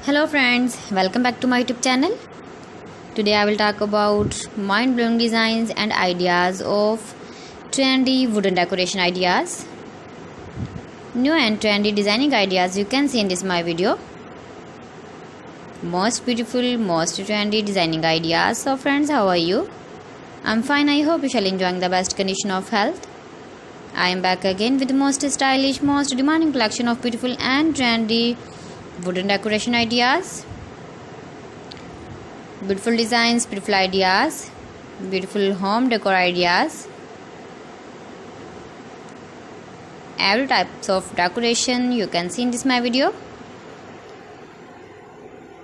Hello friends, welcome back to my YouTube channel. Today I will talk about mind-blowing designs and ideas of trendy wooden decoration ideas. New and trendy designing ideas you can see in this my video. Most beautiful, most trendy designing ideas. So friends, how are you? I'm fine. I hope you shall enjoying the best condition of health. I am back again with the most stylish, most demanding collection of beautiful and trendy wooden decoration ideas. Beautiful designs, beautiful ideas, beautiful home decor ideas. Every types of decoration you can see in this my video.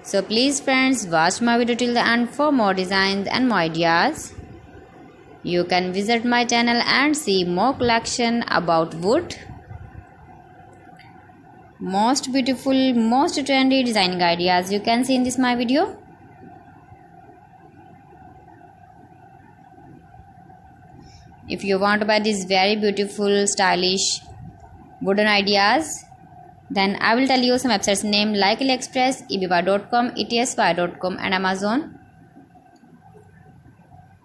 So please friends, watch my video till the end for more designs and more ideas. You can visit my channel and see more collection about wood. Most beautiful, most trendy designing ideas you can see in this my video. If you want to buy these very beautiful, stylish wooden ideas, then I will tell you some websites name like AliExpress, eBay.com, etsy.com and Amazon.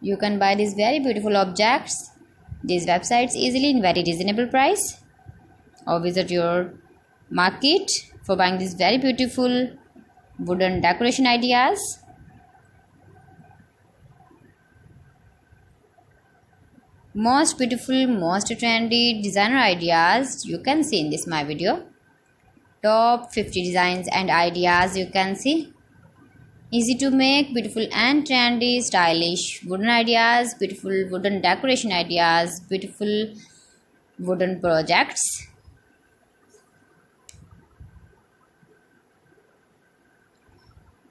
You can buy these very beautiful objects, these websites easily in very reasonable price, or visit your market for buying these very beautiful wooden decoration ideas. Most beautiful, most trendy designer ideas you can see in this my video. Top 50 designs and ideas you can see. Easy to make, beautiful and trendy, stylish wooden ideas, beautiful wooden decoration ideas, beautiful wooden projects.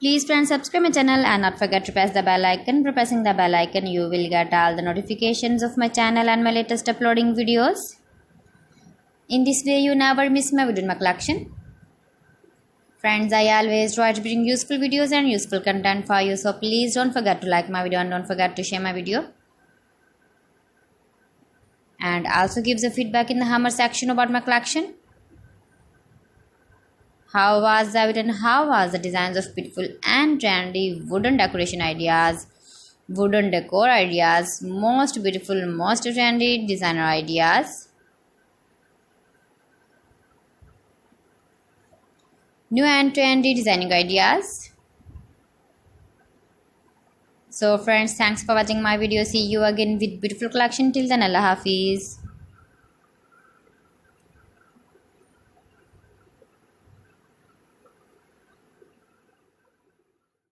Please friends, subscribe my channel and not forget to press the bell icon. By pressing the bell icon, you will get all the notifications of my channel and my latest uploading videos. In this way, you never miss my video in my collection. Friends, I always try to bring useful videos and useful content for you. So please don't forget to like my video and don't forget to share my video. And also give the feedback in the hammer section about my collection. How was the video and how was the designs of beautiful and trendy wooden decoration ideas, wooden decor ideas, most beautiful, most trendy designer ideas. New and trendy designing ideas. So friends, thanks for watching my video. See you again with beautiful collection. Till then, Allah Hafiz.